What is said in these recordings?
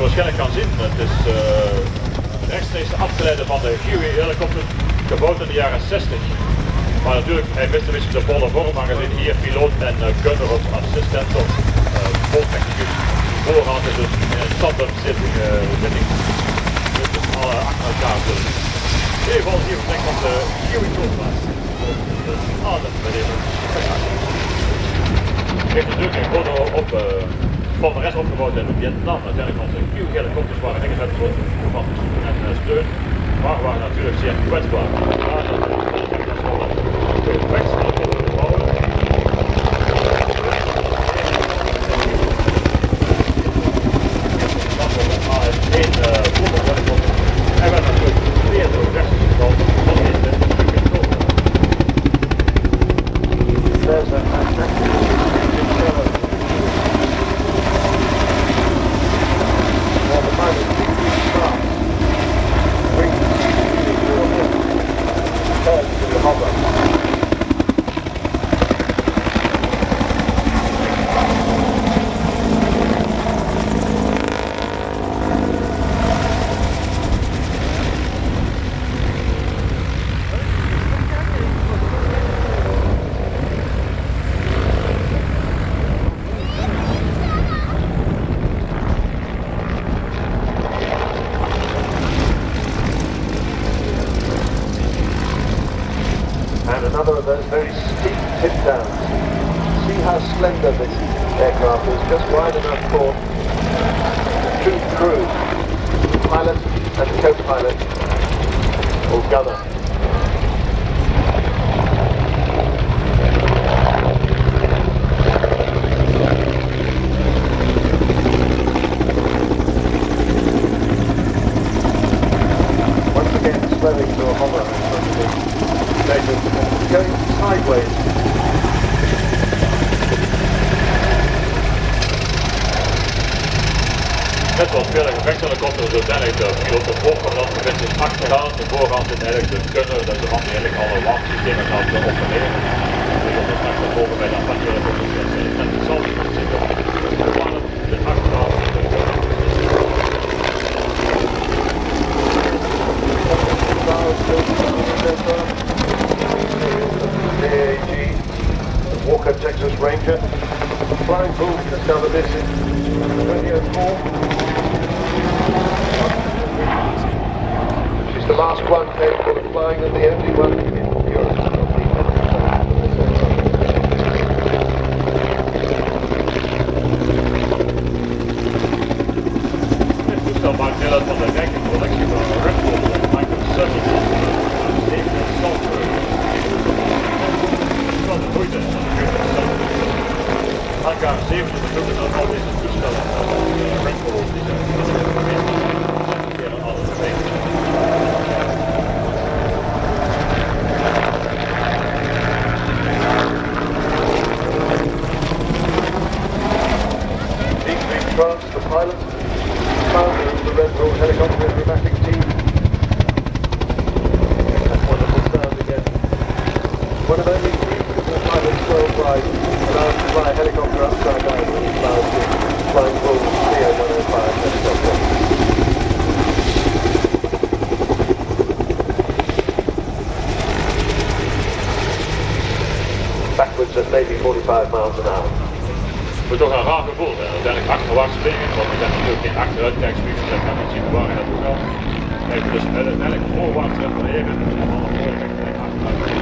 je waarschijnlijk kan zien, het is rechtstreeks afgeleide van de Huey-helikopter, gebouwd in de jaren 60. Maar natuurlijk, hij mist een beetje de volle vorm, aangezien hier piloot en gunner of assistent of bootechnicus voorhand is dus in een standaard zitting. Dus alle achter elkaar zullen. In ieder geval hier vertrekt van de Huey-Cobra. Dus adem met deze spectakel. Heeft natuurlijk een foto op van de rest opgebouwd in Vietnam. Uiteindelijk onze Q-helikopters waren ingezet voor en steun, maar waren natuurlijk zeer kwetsbaar. Maar dat is wel twee vechtstellen bouwen. AS-1 voertuighelikopter. En we hebben natuurlijk weer door rechts gebouwd. Dat is de Cobra. There's another of those very steep tip downs. See how slender this aircraft is, just wide enough for two crew, pilot and co-pilot, or gunner. Once again slowing to a hover in front of it. Going sideways. Net zoals vele gevechtshelikopters, dus uiteindelijk de piloot de voorkant bevindt zich achteraan, de voorkant zit eigenlijk de gunner, dat is de man die eigenlijk alle warmtesystemen gaat opereren. Dus dat is straks de boven bij de apparthelikopters, dat is net hetzelfde principe. Maar de achteraan zit de gunner. AAG, Walker Texas Ranger. Flying Bull discovered this in 2004. She's the last one capable of flying and the only one in Europe. Dit toestel maakt deel uit van de rijke collectie van Red Bull van de moeite en hangar 7 bedoelen dan al deze toestellen Red Bull die zijn alle twee. Deep France, the pilot, founder of the Red Bull helicopter pneumatic team. That's wonderful sound again. One of only 3 pilots worldwide allowed to fly a helicopter upside down when he flies the Flying Bull CO-105 helicopter. Backwards at maybe 45 miles an hour. Het is toch een raar gevoel, uiteindelijk achterwaarts springen, want we zijn natuurlijk geen achteruitkijkspiegels, dus ik kan niet zien waar je naartoe gaat. Kijk, dus uiteindelijk voorwaarts refereren en alle voorwaarts achteruit.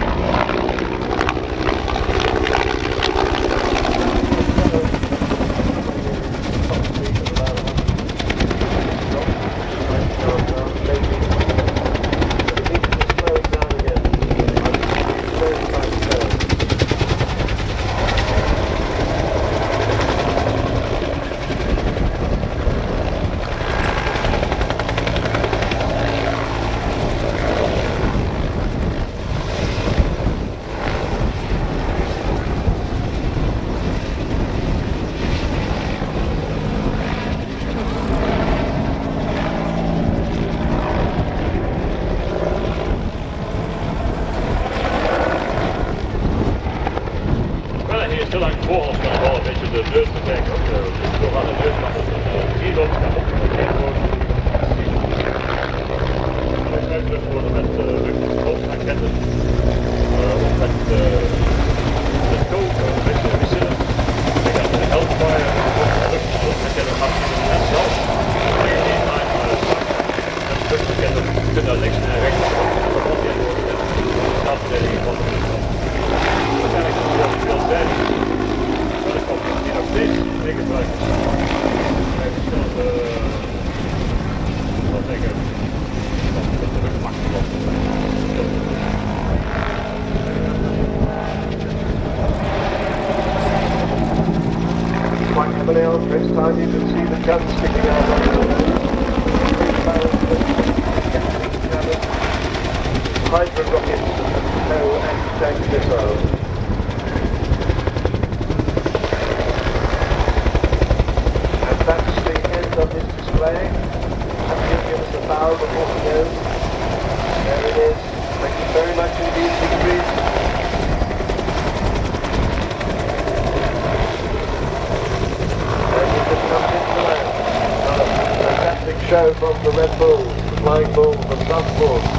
dan wel een beetje de neus te kijken. Dus door aan de neus kan op een vierloop en opgemonteerd worden. Hij is uitgerust worden met luchthoofdraketten. Ook met de token, een beetje vicinity. Ik heb de Hellfire, luchthoofdraketten en zelfs luchtraketten kunnen links en rechts gemonteerd worden en de staatsverdediging van de luchtmacht. Uiteindelijk is het heel zijn. Maar ik kan die nog steeds mee gebruiken. Bij verschillende, ik zal zeggen, van de luchtmacht. Quite heavily on this time, you can see the guns sticking out on the hydro rockets and no anti-tank missiles. And that's the end of this display. Have you give us a bow before we go? There it is. Thank you very much indeed, Siegfried. Fantastic show from the Red Bull, the Flying Bull from Southport.